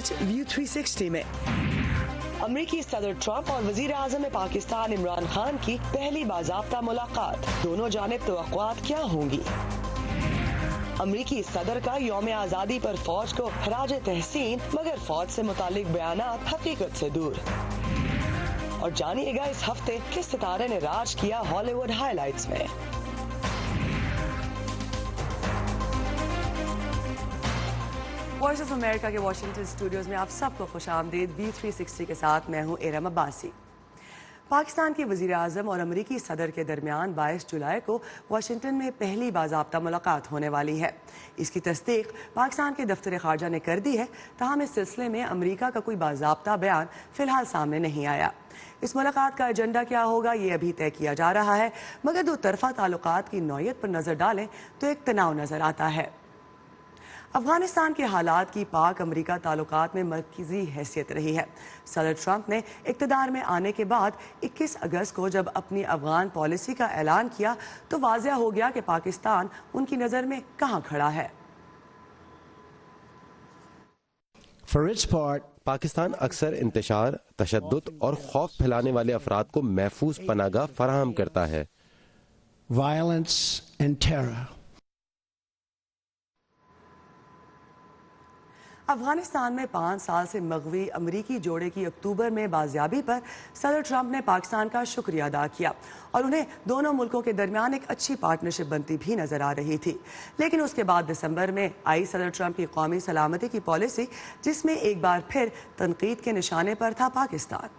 आज व्यू 360 में अमरीकी सदर ट्रंप और वजीर आजम पाकिस्तान इमरान खान की पहली बाज़ाब्ता मुलाकात, दोनों जानिब तवक्कुआत क्या होंगी। अमरीकी सदर का यौम आज़ादी पर फौज को खराज तहसीन, मगर फौज से मुतालिक बयानात हकीकत से दूर। और जानिएगा इस हफ्ते किस सितारे ने राज किया हॉलीवुड हाइलाइट्स में। वॉइस ऑफ अमेरिका के वाशिंगटन स्टूडियोज में आप सबको खुशामदीद। V360 के साथ मैं हूं एरम अब्बासी। पाकिस्तान के वजीर आजम और अमरीकी सदर के दरमियान 22 जुलाई को वाशिंगटन में पहली बाज़ाब्ता मुलाकात होने वाली है। इसकी तस्दीक पाकिस्तान के दफ्तर खारजा ने कर दी है, ताहम इस सिलसिले में अमरीका का कोई बाज़ाब्ता बयान फिलहाल सामने नहीं आया। इस मुलाकात का एजेंडा क्या होगा ये अभी तय किया जा रहा है, मगर दो तरफा ताल्लुकात की नौयत पर नजर डालें तो एक तनाव नजर आता है। अफगानिस्तान के हालात की पाक अमरीका ताल्लुकात में मरकजी हैसियत रही है। सदर ट्रंप ने इक़्तिदार में आने के बाद 21 अगस्त को जब अपनी अफगान पॉलिसी का ऐलान किया तो वाज़ेह हो गया कि पाकिस्तान उनकी नज़र में कहाँ खड़ा है। पाकिस्तान अक्सर इंतशार, तशद्दुद और खौफ फैलाने वाले अफराद को महफूज पनाहगाह फराहम करता है। अफगानिस्तान में 5 साल से मगवी अमरीकी जोड़े की अक्टूबर में बाजियाबी पर सदर ट्रंप ने पाकिस्तान का शुक्रिया अदा किया और उन्हें दोनों मुल्कों के दरमियान एक अच्छी पार्टनरशिप बनती भी नजर आ रही थी। लेकिन उसके बाद दिसंबर में आई सदर ट्रंप की कौमी सलामती की पॉलिसी, जिसमें एक बार फिर तनकीद के निशाने पर था पाकिस्तान।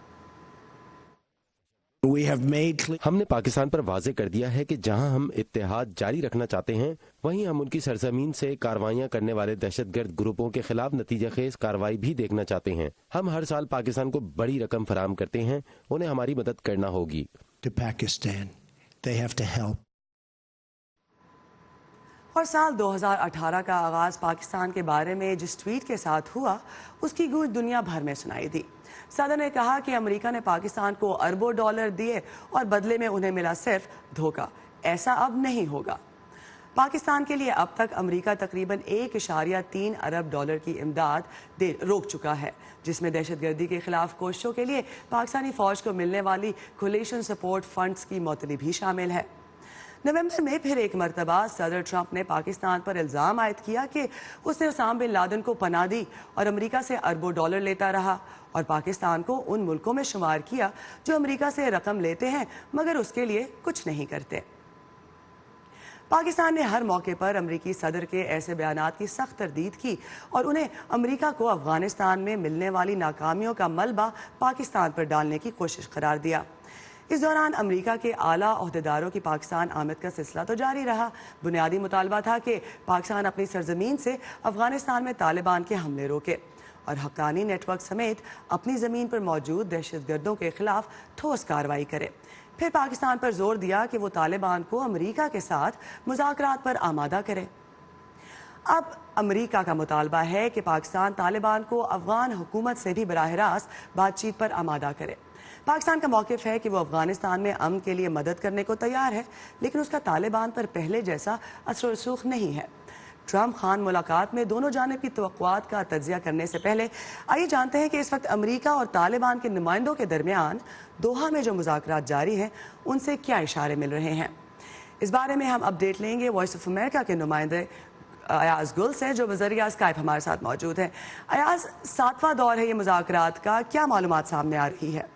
हमने पाकिस्तान पर वाज़ेह कर दिया है कि जहां हम इत्तेहाद जारी रखना चाहते हैं, वहीं हम उनकी सरजमीन से कार्रवाइयां करने वाले दहशतगर्द ग्रुपों के खिलाफ नतीजाखेज कार्रवाई भी देखना चाहते हैं। हम हर साल पाकिस्तान को बड़ी रकम फराहम करते हैं, उन्हें हमारी मदद करना होगी। और साल 2018 का आगाज पाकिस्तान के बारे में जिस ट्वीट के साथ हुआ, उसकी गूंज दुनिया भर में सुनाई दी। सदर ने कहा कि अमेरिका ने पाकिस्तान को अरबों डॉलर दिए और बदले में उन्हें मिला सिर्फ धोखा। ऐसा अब नहीं होगा। पाकिस्तान के लिए अब तक अमेरिका तकरीबन 1.3 अरब डॉलर की इमदाद रोक चुका है, जिसमें दहशतगर्दी के खिलाफ कोशिशों के लिए पाकिस्तानी फौज को मिलने वाली कोलिशन सपोर्ट फंड्स की मौतली भी शामिल है। नवंबर में फिर एक मरतबा सदर ट्रंप ने पाकिस्तान पर इल्ज़ाम आयद किया कि उसने उसामा बिन लादेन को पनाह दी और अमेरिका से अरबों डॉलर लेता रहा, और पाकिस्तान को उन मुल्कों में शुमार किया जो अमेरिका से रकम लेते हैं मगर उसके लिए कुछ नहीं करते। पाकिस्तान ने हर मौके पर अमरीकी सदर के ऐसे बयानात की सख्त तरदीद की और उन्हें अमरीका को अफगानिस्तान में मिलने वाली नाकामियों का मलबा पाकिस्तान पर डालने की कोशिश करार दिया। इस दौरान अमेरिका के आला ओहदेदारों की पाकिस्तान आमद का सिलसिला तो जारी रहा। बुनियादी मुतालबा था कि पाकिस्तान अपनी सरजमीन से अफगानिस्तान में तालिबान के हमले रोके और हक्कानी नेटवर्क समेत अपनी ज़मीन पर मौजूद दहशतगर्दों के खिलाफ ठोस कार्रवाई करे। फिर पाकिस्तान पर जोर दिया कि वो तालिबान को अमेरिका के साथ मुज़ाकरात पर आमादा करे। अब अमेरिका का मुतालबा है कि पाकिस्तान तालिबान को अफगान हुकूमत से भी बराह रास्त बातचीत पर आमादा करे। पाकिस्तान का मौक़िफ़ है कि वो अफगानिस्तान में अमन के लिए मदद करने को तैयार है, लेकिन उसका तालिबान पर पहले जैसा असर रसूख नहीं है। ट्रंप खान मुलाकात में दोनों जानिब की तवक्कुआत का तज्ज़िया करने से पहले आइए जानते हैं कि इस वक्त अमेरिका और तालिबान के नुमाइंदों के दरमियान दोहा में जो मुज़ाकरात जारी हैं उनसे क्या इशारे मिल रहे हैं। इस बारे में हम अपडेट लेंगे वॉइस ऑफ अमेरिका के नुमाइंदे अयाज गुल से, जो बज़रिया स्काइप हमारे साथ मौजूद हैं। अयाज, 7वां दौर है ये मुज़ाकरात का, क्या मालूमात सामने आ रही है?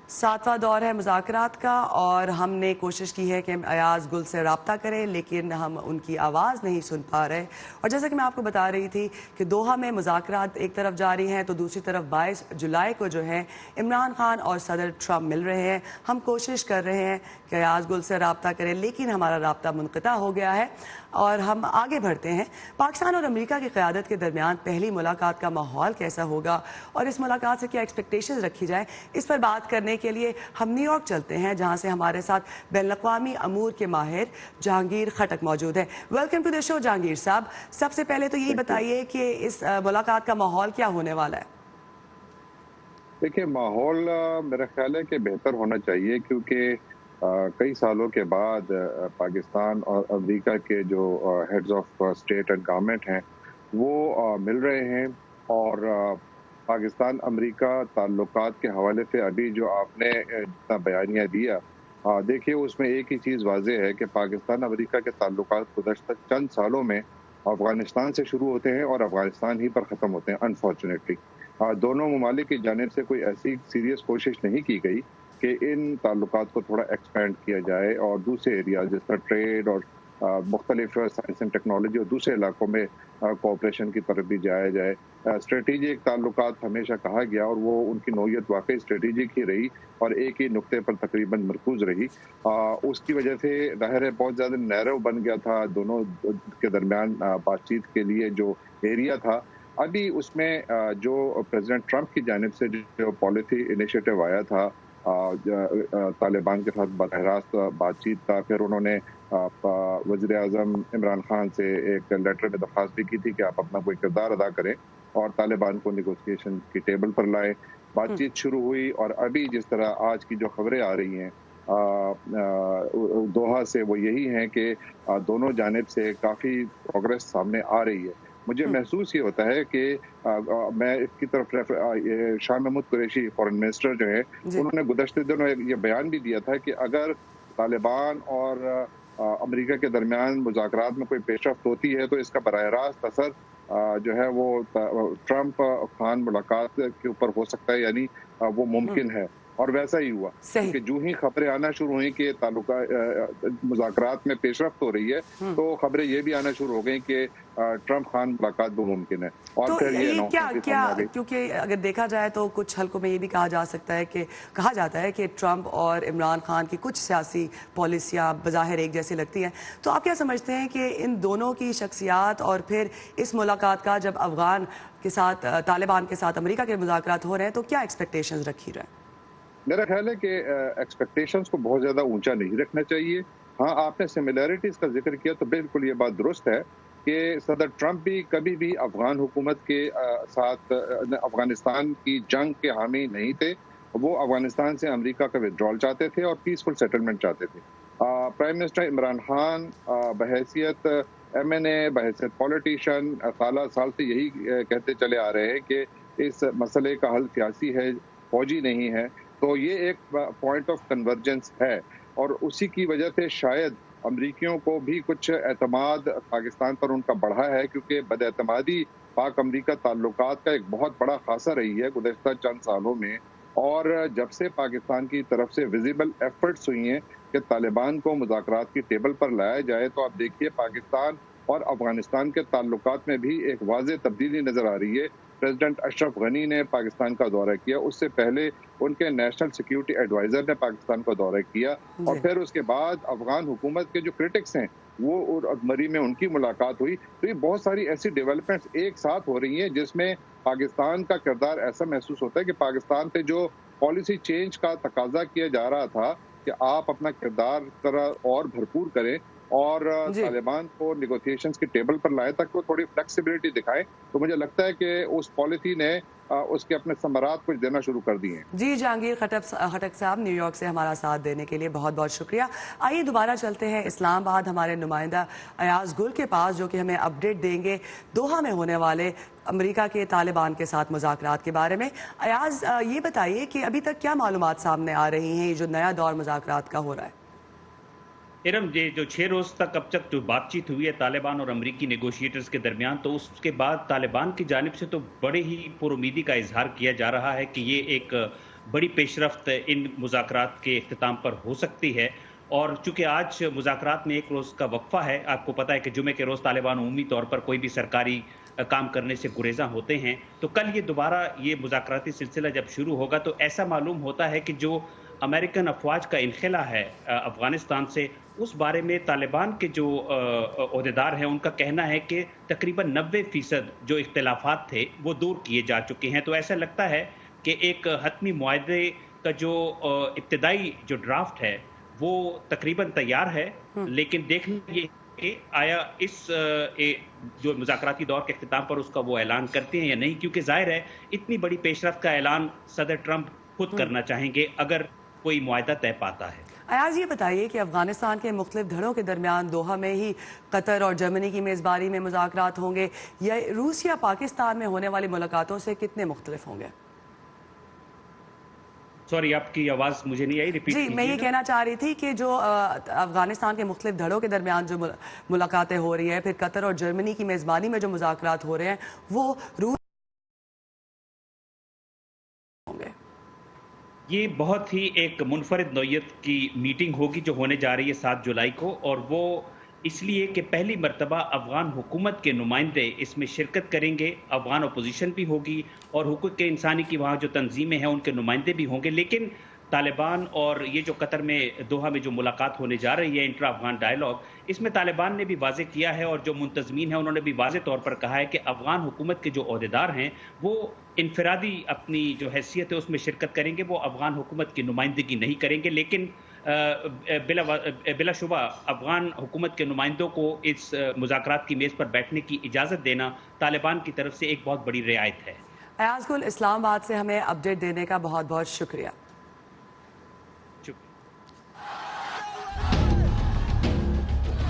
7वां दौर है मुज़ाकरात का और हमने कोशिश की है कि हम अयाज गुल से रब्ता करें, लेकिन हम उनकी आवाज़ नहीं सुन पा रहे। और जैसा कि मैं आपको बता रही थी कि दोहा में मुज़ाकरात एक तरफ जारी हैं तो दूसरी तरफ 22 जुलाई को जो है इमरान खान और सदर ट्रंप मिल रहे हैं। हम कोशिश कर रहे हैं कि अयाज गुल से रब्ता करें, लेकिन हमारा रब्ता मुनक़ता हो गया है और हम आगे बढ़ते हैं। पाकिस्तान और अमेरिका की क़यादत के दरमियान पहली मुलाकात का माहौल कैसा होगा और इस मुलाकात से क्या एक्सपेक्टेशंस रखी जाए, इस पर बात करने के लिए हम न्यूयॉर्क चलते हैं, जहां से हमारे साथ बैनुल-अक़वामी अमूर के माहिर जहांगीर खटक मौजूद है। Welcome to the show Jahangir साहब। सबसे पहले तो यही बताइए कि इस मुलाकात का माहौल क्या होने वाला है? देखिए, माहौल मेरा ख्याल है कि बेहतर होना चाहिए, क्योंकि कई सालों के बाद पाकिस्तान और अमेरिका के जो heads of state and government हैं वो मिल रहे हैं। और पाकिस्तान अमेरिका ताल्लुकात के हवाले से अभी जो आपने जितना बयानिया दिया, देखिए उसमें एक ही चीज़ वाज़ेह है कि पाकिस्तान अमेरिका के ताल्लुकात गुज़श्ता चंद सालों में अफ़गानिस्तान से शुरू होते हैं और अफ़गानिस्तान ही पर ख़त्म होते हैं अनफॉर्चुनेटली। दोनों ममालिक की जानिब से कोई ऐसी सीरियस कोशिश नहीं की गई कि इन ताल्लुकात को थोड़ा एक्सपेंड किया जाए और दूसरे एरियाज जिस तरह ट्रेड और मुख्तलिफ साइंस एंड टेक्नोलॉजी और दूसरे इलाकों में कोऑपरेशन की तरफ भी जाया जाए। स्ट्रेटेजिक ताल्लुकात हमेशा कहा गया और वो उनकी नौयत वाकई स्ट्रेटेजिक ही रही और एक ही नुक्ते पर तकरीबन मरकूज रही। उसकी वजह से ज़ाहिर है बहुत ज़्यादा नैरो बन गया था दोनों के दरमियान बातचीत के लिए जो एरिया था। अभी उसमें जो प्रेसिडेंट ट्रंप की जानिब से जो पॉलिसी इनिशिएटिव आया था तालिबान के साथ बराह रास्त बातचीत का, फिर उन्होंने वज़ीर आज़म इमरान खान से एक लेटर में दरख्वास्त भी की थी कि आप अपना कोई किरदार अदा करें और तालिबान को नेगोशिएशन की टेबल पर लाएं। बातचीत शुरू हुई और अभी जिस तरह आज की जो खबरें आ रही हैं दोहा से, वो यही हैं कि दोनों जानिब से काफ़ी प्रोग्रेस सामने आ रही है। मुझे महसूस ये होता है कि मैं इसकी तरफ शाह महमूद कुरैशी फॉरेन मिनिस्टर जो है उन्होंने गुज़श्ते दिनों ये बयान भी दिया था कि अगर तालिबान और अमेरिका के दरमियान मुज़ाकरात में कोई पेशरफ्त होती है तो इसका बराह रास्त असर जो है वो ट्रंप खान मुलाकात के ऊपर हो सकता है, यानी वो मुमकिन है। और वैसा ही हुआ कि जो ही खबरें आना शुरू हुई कि ताल्लुका मुज़ाकरात में पेशरफ्त हो रही है तो खबरें ये भी आना शुरू हो गई कि ट्रंप खान मुलाकात भी मुमकिन है। और तो फिर ये क्या क्योंकि अगर देखा जाए तो कुछ हलकों में ये भी कहा जाता है कि ट्रंप और इमरान खान की कुछ सियासी पॉलिसियां बज़ाहिर एक जैसी लगती हैं, तो आप क्या समझते हैं कि इन दोनों की शख्सियात और फिर इस मुलाकात का जब अफगान के साथ तालिबान के साथ अमेरिका के मुज़ाकरात हो रहे हैं तो क्या एक्सपेक्टेशंस रखी रहे? मेरा ख्याल है कि एक्सपेक्टेशंस को बहुत ज़्यादा ऊंचा नहीं रखना चाहिए। हाँ, आपने सिमिलैरिटीज़ का जिक्र किया तो बिल्कुल ये बात दुरुस्त है कि सदर ट्रंप भी कभी भी अफगान हुकूमत के साथ अफगानिस्तान की जंग के हामी नहीं थे। वो अफगानिस्तान से अमेरिका का विड्रॉल चाहते थे और पीसफुल सेटलमेंट चाहते थे। प्राइम मिनिस्टर इमरान खान बहैसियत MNA, बहैसियत पॉलिटिशियन साल से यही कहते चले आ रहे हैं कि इस मसले का हल सियासी है, फौजी नहीं है। तो ये एक पॉइंट ऑफ कन्वर्जेंस है और उसी की वजह से शायद अमरीकियों को भी कुछ एतमाद पाकिस्तान पर उनका बढ़ा है, क्योंकि बदएतमादी पाक अमरीका ताल्लुकात का एक बहुत बड़ा खासा रही है गुज़श्ता चंद सालों में। और जब से पाकिस्तान की तरफ से विजिबल एफर्ट्स हुई हैं कि तालिबान को मुज़ाकरात की टेबल पर लाया जाए, तो आप देखिए पाकिस्तान और अफगानिस्तान के ताल्लुकात में भी एक वाज़ेह तब्दीली नज़र आ रही है। प्रेसिडेंट अशरफ गनी ने पाकिस्तान का दौरा किया, उससे पहले उनके नेशनल सिक्योरिटी एडवाइजर ने पाकिस्तान का दौरा किया और फिर उसके बाद अफगान हुकूमत के जो क्रिटिक्स हैं वो और मरी में उनकी मुलाकात हुई। तो ये बहुत सारी ऐसी डेवलपमेंट्स एक साथ हो रही हैं जिसमें पाकिस्तान का किरदार ऐसा महसूस होता है कि पाकिस्तान से जो पॉलिसी चेंज का तकाजा किया जा रहा था कि आप अपना किरदार तरह और भरपूर करें और तालिबान को नेगोशिएशंस की टेबल पर लाए तक वो थोड़ी फ्लेक्सिबिलिटी दिखाएं, तो मुझे लगता है कि उस पॉलिसी ने उसके अपने समरात कुछ देना शुरू कर दिए हैं। जी, जहांगीर खटक साहब न्यूयॉर्क से हमारा साथ देने के लिए बहुत बहुत शुक्रिया। आइए दोबारा चलते हैं इस्लामाबाद हमारे नुमाइंदा अयाज गुल के पास, जो कि हमें अपडेट देंगे दोहा में होने वाले अमेरिका के तालिबान के साथ मुज़ाकरात के बारे में। अयाज, ये बताइए कि अभी तक क्या मालूमात सामने आ रही हैं, ये जो नया दौर मुज़ाकरात का हो रहा है? इरम, ये जो 6 रोज तक अब तक जो बातचीत हुई है तालिबान और अमरीकी नेगोशिएटर्स के दरमियान, तो उसके बाद तालिबान की जानिब से तो बड़े ही पुरुमीदी का इजहार किया जा रहा है कि ये एक बड़ी पेशरफ्त इन मुज़ाकरात के इख्तिताम पर हो सकती है। और चूंकि आज मुज़ाकरात में एक रोज़ का वक्फा है, आपको पता है कि जुमे के रोज़ तालिबान उम्मी तौर पर कोई भी सरकारी काम करने से गुरेज़ा होते हैं, तो कल ये दोबारा ये मुज़ाकराती सिलसिला जब शुरू होगा तो ऐसा मालूम होता है कि जो अमेरिकन अफवाज का इनखला है अफगानिस्तान से, उस बारे में तालिबान के जो ओहदेदार हैं उनका कहना है कि तकरीबन 90% जो इख्तिलाफात थे वो दूर किए जा चुके हैं। तो ऐसा लगता है कि एक हतमी मुआहदे का जो इब्तदाई जो ड्राफ्ट है वो तकरीबन तैयार है, लेकिन देखना ये कि आया इस जो मुज़ाकराती दौर के इख्तिताम पर उसका वो ऐलान करते हैं या नहीं, क्योंकि जाहिर है इतनी बड़ी पेशरफ्त का ऐलान सदर ट्रंप खुद करना चाहेंगे। अगर कोई मुआहदा तय पाता है। अयाज, ये बताइए कि अफगानिस्तान के मुख्तलिफ धड़ों के दरमियान दोहा में ही कतर और जर्मनी की मेज़बानी में मुज़ाकरात होंगे या रूस या पाकिस्तान में होने वाली मुलाकातों से कितने मुख्तलिफ होंगे? सॉरी, आपकी आवाज़ मुझे नहीं आई, रिपीट जी, मैं ये कहना चाह रही थी कि जो अफगानिस्तान के मुख्तलिफ धड़ों के दरमियान जो मुलाकातें हो रही हैं, फिर कतर और जर्मनी की मेज़बानी में जो मुज़ाकरात हो रहे हैं, वो रूस होंगे। ये बहुत ही एक मुनफरिद नौयत की मीटिंग होगी जो होने जा रही है 7 जुलाई को, और वो इसलिए कि पहली मर्तबा अफगान हुकूमत के नुमाइंदे इसमें शिरकत करेंगे, अफगान अपोजिशन भी होगी और हुकूक के इंसानी की वहाँ जो तंजीमें हैं उनके नुमाइंदे भी होंगे। लेकिन तालिबान और ये जो कतर में दोहा में जो मुलाकात होने जा रही है, इंट्रा अफगान डायलॉग, इसमें तालिबान ने भी वाज़ेह किया है और जो मुंतज़मीन हैं उन्होंने भी वाज़ेह तौर पर कहा है कि अफगान हुकूमत के जो ओहदेदार हैं वो इनफरादी अपनी जो हैसियत है उसमें शिरकत करेंगे, वो अफगान हुकूमत की नुमाइंदगी नहीं करेंगे। लेकिन बिलाशुबा अफगान हुकूमत के नुमाइंदों को इस मुज़ाकरात की मेज़ पर बैठने की इजाज़त देना तालिबान की तरफ से एक बहुत बड़ी रियायत है। अयाज गुल, इस्लामाबाद से हमें अपडेट देने का बहुत बहुत शुक्रिया।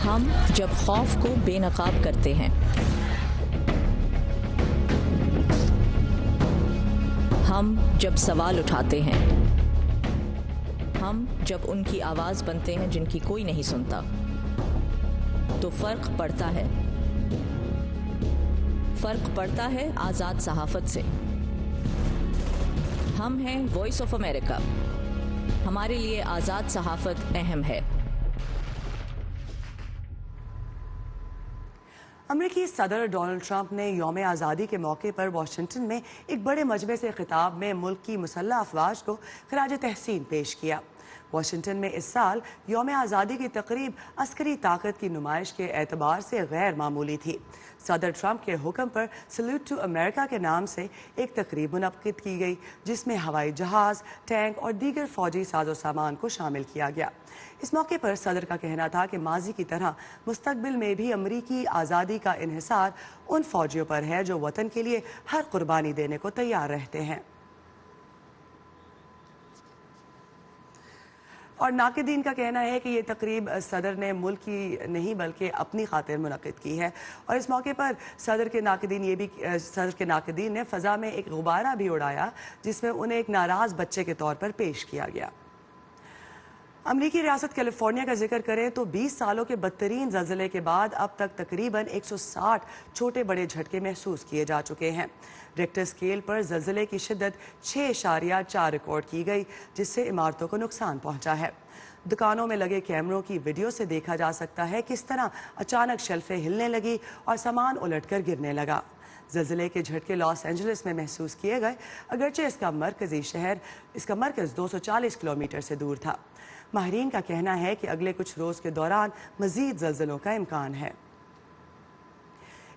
हम जब खौफ को बेनकाब करते हैं, हम जब सवाल उठाते हैं, हम जब उनकी आवाज बनते हैं जिनकी कोई नहीं सुनता, तो फर्क पड़ता है। फर्क पड़ता है आजाद सहाफत से। हम हैं वॉइस ऑफ अमेरिका। हमारे लिए आजाद सहाफत अहम है। अमेरिकी सदर डोनाल्ड ट्रंप ने यौम आज़ादी के मौके पर वाशिंगटन में एक बड़े मजमे से खिताब में मुल्क की मुसल्लह अफवाज को खराज तहसीन पेश किया। वाशिंगटन में इस साल यौम आज़ादी की तकरीब अस्करी ताकत की नुमाइश के एतबार से गैर मामूली थी। सदर ट्रंप के हुक्म पर सल्यूट टू अमेरिका के नाम से एक तकरीब मुनक्किद की गई, जिसमें हवाई जहाज़, टैंक और दीगर फौजी साजो सामान को शामिल किया गया। इस मौके पर सदर का कहना था कि माजी की तरह मुस्तकबिल में भी अमरीकी आज़ादी का इन्हिसार उन फौजियों पर है जो वतन के लिए हर कुर्बानी देने को तैयार रहते हैं। और नाक़िदीन का कहना है कि ये तकरीब सदर ने मुल्क की नहीं बल्कि अपनी खातिर मुनक़िद की है। और इस मौके पर सदर के नाक़िदीन ने फ़ज़ा में एक गुब्बारा भी उड़ाया, जिसमें उन्हें एक नाराज़ बच्चे के तौर पर पेश किया गया। अमरीकी रियासत कैलिफोर्निया का जिक्र करें तो 20 सालों के बदतरीन ज़लज़ले के बाद अब तक तकरीबन 160 छोटे बड़े झटके महसूस किए जा चुके हैं। रिक्टर स्केल पर ज़लज़ले की शिद्दत 6.4 रिकॉर्ड की गई, जिससे इमारतों को नुकसान पहुंचा है। दुकानों में लगे कैमरों की वीडियो से देखा जा सकता है किस तरह अचानक शेल्फें हिलने लगी और सामान उलटकर गिरने लगा। ज़लज़ले के झटके लॉस एंजलिस में महसूस किए गए, अगरचे इसका मरकज़ 240 किलोमीटर से दूर था। माहिरीन का कहना है कि अगले कुछ रोज़ के दौरान मज़ीद ज़लज़लों का इम्कान है।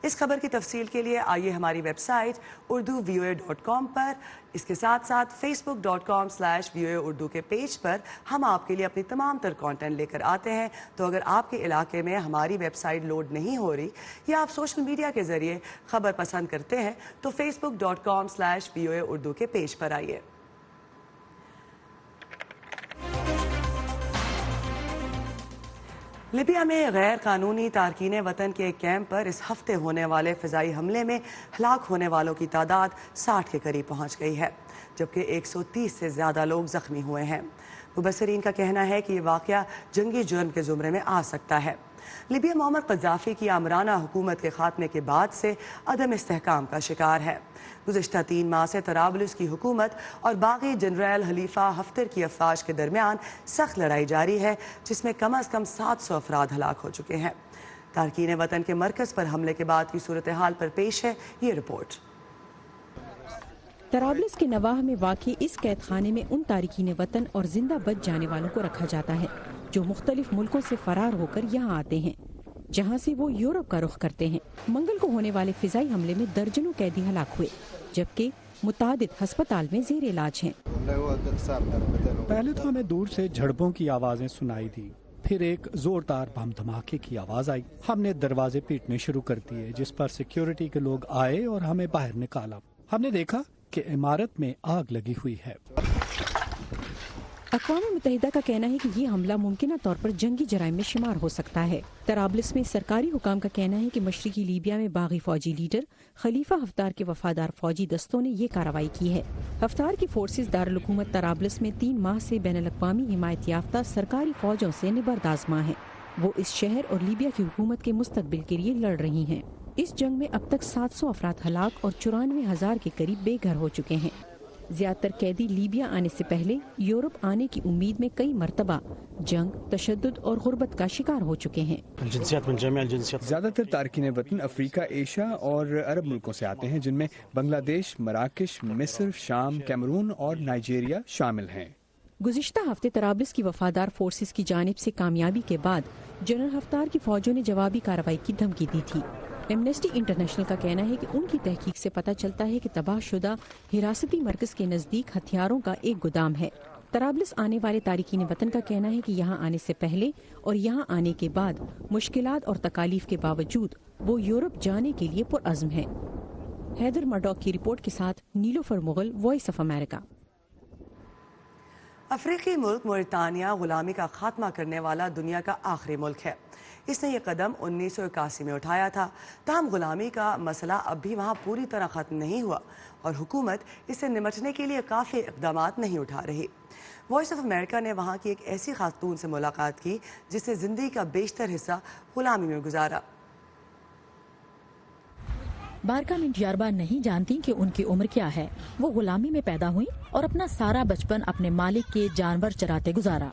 इस खबर की तफसील के लिए आइए हमारी वेबसाइट urduvoa.com पर, इसके साथ साथ facebook.com/VOA उर्दू के पेज पर हम आपके लिए अपनी तमाम तर कंटेंट लेकर आते हैं। तो अगर आपके इलाके में हमारी वेबसाइट लोड नहीं हो रही या आप सोशल मीडिया के ज़रिए खबर पसंद करते हैं तो facebook.com/VOA उर्दू के पेज पर आइए। लीबिया में गैर कानूनी तारकीन वतन के एक कैंप पर इस हफ्ते होने वाले फ़िज़ाई हमले में हलाक होने वालों की तादाद 60 के करीब पहुंच गई है, जबकि 130 से ज़्यादा लोग ज़ख्मी हुए हैं। मुबसरीन का कहना है कि ये वाक़या जंगी जुर्म के ज़ुमरे में आ सकता है। लीबिया मोहम्मद क़ज़्ज़ाफ़ी की आमराना हुकूमत के ख़ात्मे के बाद से अदम इस्तेहकाम का शिकार है। गुज़िश्ता 3 माह से तराबलुस की हुकूमत और बागी जनरल खलीफा हफ्तर की अफवाज के दरमियान सख्त लड़ाई जारी है, जिसमें कम अज़ कम 700 अफराद हलाक हो चुके हैं। तारकीन वतन के मरकज़ पर हमले के बाद की सूरत हाल पर पेश है ये रिपोर्ट। तराबलस के नवाह में वाक़ई इस कैद खाने में उन तारकीन वतन और जिंदा बच जाने वालों को रखा जाता है जो मुख्तलिफ मुल्कों से फरार होकर यहाँ आते हैं, जहाँ से वो यूरोप का रुख करते हैं। मंगल को होने वाले फिजाई हमले में दर्जनों कैदी हलाक हुए, जबकि मुतादिद अस्पताल में ज़ेर इलाज हैं। पहले तो हमें दूर से झड़पों की आवाजें सुनाई दी, फिर एक जोरदार बम धमाके की आवाज आई। हमने दरवाजे पीटने शुरू कर दिए, जिस पर सिक्योरिटी के लोग आए और हमें बाहर निकाला। हमने देखा कि इमारत में आग लगी हुई है। अक़वाम मुत्तहिदा का कहना है कि ये हमला मुमकिन तौर पर जंगी जराइम में शुमार हो सकता है। तराबलिस में सरकारी हुकाम का कहना है कि मशरकी लीबिया में बागी फौजी लीडर खलीफा हफ्तार के वफादार फौजी दस्तों ने ये कार्रवाई की है। हफ्तार की फोर्सेज दारुल हुकूमत तराबलिस में 3 माह से बैनुल-अक़वामी हिमायत याफ्ता सरकारी फौजों से निबर्दाज़मा हैं। वो इस शहर और लीबिया की हुकूमत के मुस्तकबिल के लिए लड़ रही हैं। इस जंग में अब तक 700 अफराद हलाक और 94,000 के करीब बेघर हो चुके हैं। ज्यादातर कैदी लीबिया आने से पहले यूरोप आने की उम्मीद में कई मरतबा जंग, तशद्दुद और गुर्बत का शिकार हो चुके हैं। ज्यादातर तारकीन वतन अफ्रीका, एशिया और अरब मुल्कों से आते हैं, जिनमें बांग्लादेश, मराकश, मिस्र, शाम, कैमरून और नाइजीरिया शामिल हैं। गुज़िश्ता हफ्ते तराबलिस की वफादार फोर्सेस की जानिब से कामयाबी के बाद जनरल हफ्तार की फौजों ने जवाबी कार्रवाई की धमकी दी थी। एमनेस्टी इंटरनेशनल का कहना है कि उनकी तहकीक से पता चलता है कि तबाहशुदा हिरासती मरकज के नज़दीक हथियारों का एक गोदाम है। तराबलिस आने वाले तारिकीन वतन का कहना है कि यहाँ आने से पहले और यहाँ आने के बाद मुश्किलात और तकालीफ के बावजूद वो यूरोप जाने के लिए पुरअज़्म है। हैदर मर्डॉक की रिपोर्ट के साथ Nilofar Mughal, voice of America. अफ्रीकी मुल्क मोरितानिया गुलामी का खात्मा करने वाला दुनिया का आखिरी मुल्क है। इसने ये कदम 1981 में उठाया था। ताहम गुलामी का मसला अब भी वहाँ पूरी तरह ख़त्म नहीं हुआ और हुकूमत इससे निमटने के लिए काफ़ी इक़दामात नहीं उठा रही। वॉइस ऑफ अमेरिका ने वहाँ की एक ऐसी खातून से मुलाकात की जिसने ज़िंदगी का बेशतर हिस्सा गुलामी में गुजारा। बारका मिंट यारबा नहीं जानती कि उनकी उम्र क्या है। वो गुलामी में पैदा हुई और अपना सारा बचपन अपने मालिक के जानवर चराते गुजारा।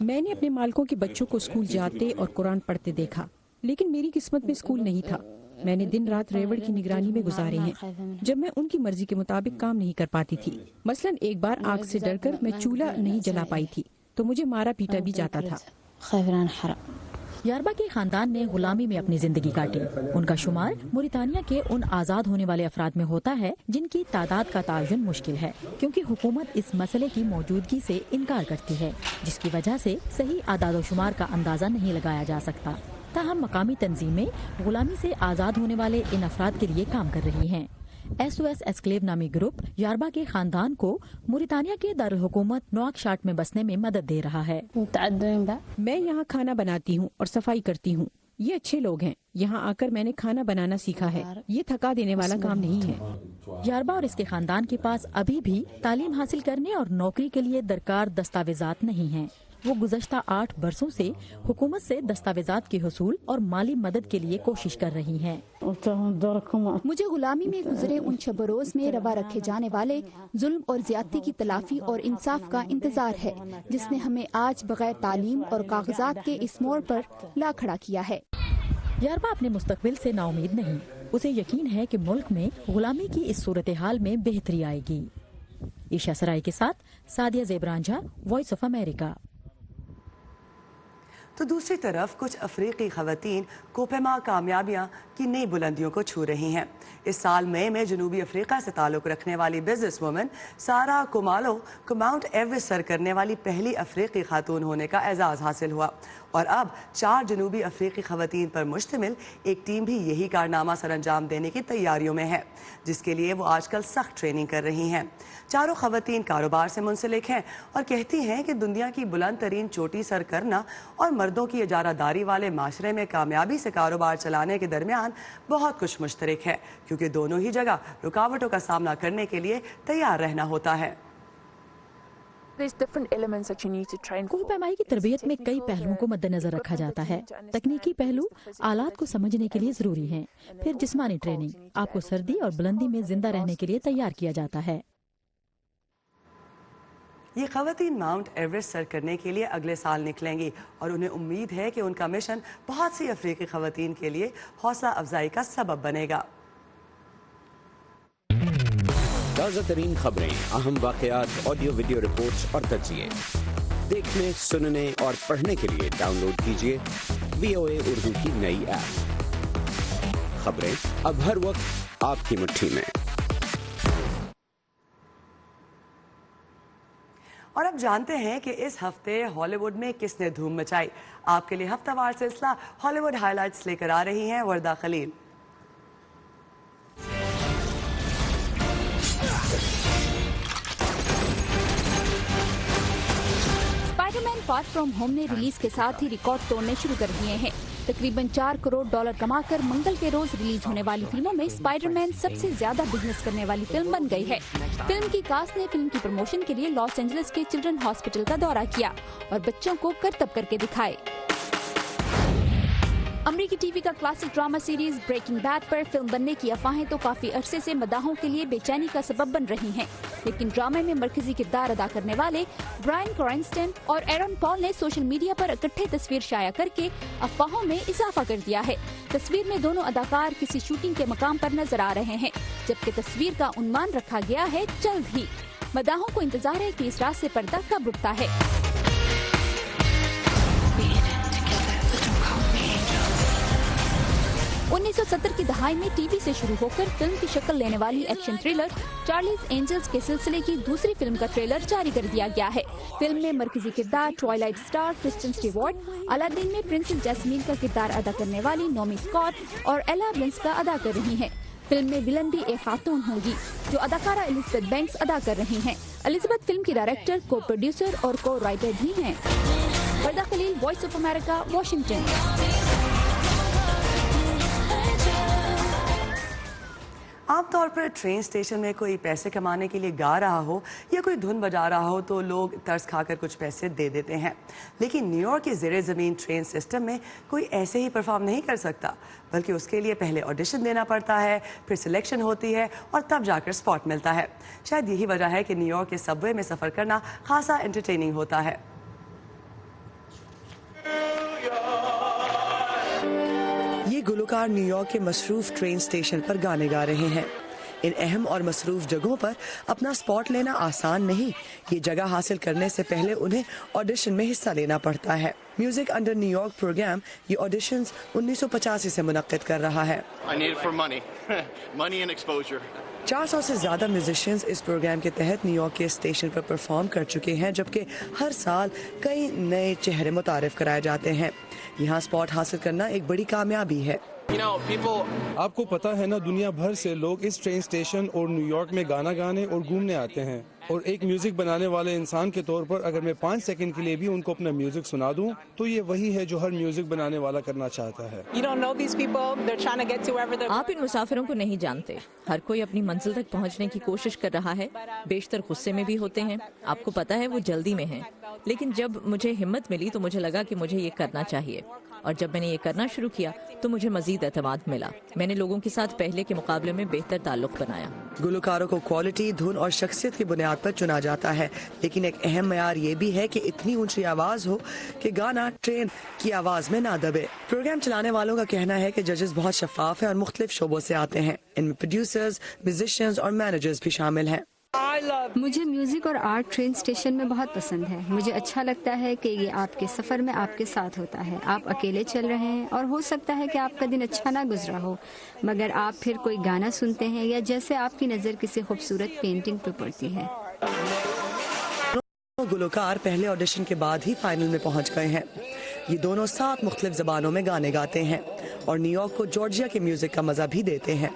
मैंने अपने मालिकों के बच्चों को स्कूल जाते और कुरान पढ़ते देखा, लेकिन मेरी किस्मत में स्कूल नहीं था। मैंने दिन रात रेवड़ की निगरानी में गुजारे हैं जब मैं उनकी मर्जी के मुताबिक काम नहीं कर पाती थी। मसलन एक बार आग से डरकर मैं चूल्हा नहीं जला पाई थी तो मुझे मारा पीटा भी जाता था। यारबा के खानदान ने गुलामी में अपनी जिंदगी काटी। उनका शुमार मोरितानिया के उन आज़ाद होने वाले अफराद में होता है जिनकी तादाद का तायुन मुश्किल है, क्योंकि हुकूमत इस मसले की मौजूदगी से इनकार करती है, जिसकी वजह से सही आदाद शुमार का अंदाजा नहीं लगाया जा सकता। ताहम मकामी तंजीमें गुलामी से आज़ाद होने वाले इन अफराद के लिए काम कर रही हैं। SOS एस्क्लेव नामी ग्रुप यारबा के खानदान को मोरितानिया के दारुल हुकूमत नोआकशाट में बसने में मदद दे रहा है। मैं यहाँ खाना बनाती हूँ और सफाई करती हूँ। ये अच्छे लोग हैं। यहाँ आकर मैंने खाना बनाना सीखा है। ये थका देने वाला काम नहीं है। यारबा और इसके खानदान के पास अभी भी तालीम हासिल करने और नौकरी के लिए दरकार दस्तावेजात नहीं हैं। वो गुज़श्ता 8 बरसों से हुकूमत से दस्तावेजात के हुसूल और माली मदद के लिए कोशिश कर रही हैं। मुझे गुलामी में गुजरे उन शबरोज में रवा रखे जाने वाले जुल्म और ज्यादती की तलाफी और इंसाफ का इंतजार है, जिसने हमें आज बगैर तालीम और कागजात के इस मोड़ पर ला खड़ा किया है। यारबा अपने मुस्तकबिल से नाउमीद नहीं। उसे यकीन है कि मुल्क में गुलामी की इस सूरत हाल में बेहतरी आएगी। ईशा सराय के साथ सादिया ज़ेबरांझा, वॉइस ऑफ अमेरिका। तो दूसरी तरफ कुछ अफ्रीकी खवातीन कोपेमा कामयाबियां की नई बुलंदियों को छू रही हैं। इस साल मई में जनूबी अफ्रीका से ताल्लुक़ रखने वाली बिजनेस वुमन सारा कुमालो को माउंट एवरेस्ट सर करने वाली पहली अफ्रीकी खातून होने का एजाज़ हासिल हुआ और अब 4 जनूबी अफ्रीकी खवातीन पर मुश्तमिल एक टीम भी यही कारनामा सर अंजाम देने की तैयारियों में है, जिसके लिए वो आजकल सख्त ट्रेनिंग कर रही हैं। चारों खवातीन कारोबार से मुंसलिक हैं और कहती हैं कि दुनिया की बुलंद तरीन चोटी सर करना और मर्दों की इजारादारी वाले माशरे में कामयाबी से कारोबार चलाने के दरमियान बहुत कुछ मुश्तरक है, क्योंकि दोनों ही जगह रुकावटों का सामना करने के लिए तैयार रहना होता है। कोह पैमाई की तरबियत में कई पहलुओं को मद्देनजर रखा जाता है। तकनीकी पहलू आलात को समझने के लिए जरूरी हैं। फिर जिस्मानी ट्रेनिंग, आपको सर्दी और बुलंदी में जिंदा रहने के लिए तैयार किया जाता है। ये खवातीन माउंट एवरेस्ट सर करने के लिए अगले साल निकलेंगी और उन्हें उम्मीद है कि उनका मिशन बहुत सी अफ्रीकी खवातीन के लिए हौसला अफजाई का सबब बनेगा। ताज़ा तरीन खबरें, अहम वाक़यात, ऑडियो वीडियो रिपोर्ट्स और तज्ज़िये देखने, सुनने और पढ़ने के लिए डाउनलोड कीजिए VOA उर्दू की नई ऐप। खबरें अब हर वक्त आपकी मुट्ठी में। और अब जानते हैं कि इस हफ्ते हॉलीवुड में किसने धूम मचाई। आपके लिए हफ्तावार सिलसिला हॉलीवुड हाइलाइट्स लेकर आ रही हैं Warda Khalil. Spider man far from home ने रिलीज के साथ ही रिकॉर्ड तोड़ने शुरू कर दिए हैं। तकरीबन $4 करोड़ कमाकर मंगल के रोज रिलीज होने वाली फिल्मों में स्पाइडरमैन सबसे ज्यादा बिजनेस करने वाली फिल्म बन गई है। फिल्म की कास्ट ने फिल्म की प्रमोशन के लिए लॉस एंजलिस के चिल्ड्रन हॉस्पिटल का दौरा किया और बच्चों को करतब करके दिखाए। अमेरिकी टीवी का classic drama series Breaking Bad पर फिल्म बनने की अफवाहें तो काफी अरसे से मदाहों के लिए बेचैनी का सबब बन रही हैं, लेकिन ड्रामे में मरकजी किरदार अदा करने वाले ब्रायन क्रैनस्टन और एरन पॉल ने सोशल मीडिया पर इकट्ठे तस्वीर शाया करके अफवाहों में इजाफा कर दिया है। तस्वीर में दोनों अदाकार किसी शूटिंग के मकाम पर नजर आ रहे हैं, जबकि तस्वीर का उन्वान रखा गया है जल्द ही। मदाहों को इंतजार है कि इस रात से पर्दा कब रुकता है। 1970 की दहाई में टीवी से शुरू होकर फिल्म की शक्ल लेने वाली एक्शन थ्रिलर चार्लीज एंजल्स के सिलसिले की दूसरी फिल्म का ट्रेलर जारी कर दिया गया है। फिल्म में मरकजी किरदार Twilight star Kristen Stewart, Aladdin में प्रिंसेस जैस्मीन का किरदार अदा करने वाली नोमी स्कॉट और एला ब्लिंस का अदा कर रही हैं। फिल्म में विलन भी एक खातून होंगी जो अदाकारा एलिजाबेथ बैंक्स अदा कर रही हैं। एलिजाबेथ फिल्म की डायरेक्टर, को प्रोड्यूसर और को राइटर भी हैं। Warda Khalil, voice of America, Washington. आमतौर पर ट्रेन स्टेशन में कोई पैसे कमाने के लिए गा रहा हो या कोई धुन बजा रहा हो तो लोग तरस खाकर कुछ पैसे दे देते हैं, लेकिन न्यूयॉर्क के ज़ेरे ज़मीन ट्रेन सिस्टम में कोई ऐसे ही परफॉर्म नहीं कर सकता, बल्कि उसके लिए पहले ऑडिशन देना पड़ता है, फिर सिलेक्शन होती है और तब जाकर स्पॉट मिलता है। शायद यही वजह है कि न्यूयॉर्क के सबवे में सफ़र करना खासा एंटरटेनिंग होता है। ये गुलकार न्यूयॉर्क के मसरूफ ट्रेन स्टेशन पर गाने गा रहे हैं। इन अहम और मसरूफ जगहों पर अपना स्पॉट लेना आसान नहीं। ये जगह हासिल करने से पहले उन्हें ऑडिशन में हिस्सा लेना पड़ता है। म्यूजिक अंडर न्यूयॉर्क प्रोग्राम ये ऑडिशंस 1985 से मुनक्किद कर रहा है। 400 से ज्यादा म्यूजिशियंस इस प्रोग्राम के तहत न्यूयॉर्क के स्टेशन पर परफॉर्म कर चुके हैं, जबकि हर साल कई नए चेहरे मुतारिफ कराए जाते हैं। यहाँ स्पॉट हासिल करना एक बड़ी कामयाबी है। आपको पता है ना, दुनिया भर से लोग इस ट्रेन स्टेशन और न्यूयॉर्क में गाना गाने और घूमने आते हैं, और एक म्यूजिक बनाने वाले इंसान के तौर पर अगर मैं 5 सेकंड के लिए भी उनको अपना म्यूजिक सुना दूं तो ये वही है जो हर म्यूजिक बनाने वाला करना चाहता है। आप इन मुसाफिरों को नहीं जानते। हर कोई अपनी मंजिल तक पहुंचने की कोशिश कर रहा है, बेशतर गुस्से में भी होते हैं। आपको पता है वो जल्दी में हैं, लेकिन जब मुझे हिम्मत मिली तो मुझे लगा कि मुझे ये करना चाहिए, और जब मैंने ये करना शुरू किया तो मुझे मजीद एतमाद मिला। मैंने लोगों के साथ पहले के मुकाबले में बेहतर ताल्लुक बनाया। गुलकारों को क्वालिटी, धुन और शख्सियत की बुनियाद पर चुना जाता है, लेकिन एक अहम मयार ये भी है कि इतनी ऊंची आवाज हो कि गाना ट्रेन की आवाज में ना दबे। प्रोग्राम चलाने वालों का कहना है कि जजेस बहुत शफाफ है और मुख्तलिफ शोबों से आते हैं। इनमें प्रोड्यूसर्स, म्यूजिशियंस और मैनेजर्स भी शामिल हैं। मुझे म्यूजिक और आर्ट ट्रेन स्टेशन में बहुत पसंद है। मुझे अच्छा लगता है कि ये आपके सफर में आपके साथ होता है। आप अकेले चल रहे हैं और हो सकता है कि आपका दिन अच्छा ना गुजरा हो, मगर आप फिर कोई गाना सुनते हैं या जैसे आपकी नजर किसी खूबसूरत पेंटिंग पे पड़ती है। गुलकार पहले ऑडिशन के बाद ही फाइनल में पहुंच गए हैं। ये दोनों 7 मुख्तलिफ जबानों में गाने गाते हैं और न्यूयॉर्क को जॉर्जिया के म्यूजिक का मजा भी देते हैं।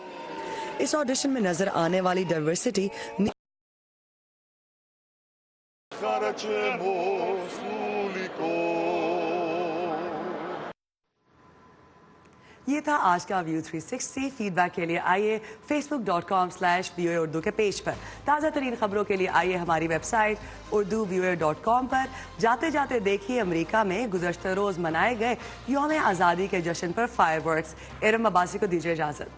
इस ऑडिशन में नजर आने वाली डाइवर्सिटी ये था आज का व्यू 360। फीडबैक के लिए आइए facebook.com/VOA उर्दू के पेज पर। ताज़ा तरीन खबरों के लिए आइए हमारी वेबसाइट urduvoa.com पर। जाते जाते देखिए अमेरिका में गुज़श्ता रोज़ मनाए गए यौम आज़ादी के जश्न पर फायरवर्क्स। इरम अब्बासी को दीजिए इजाज़त।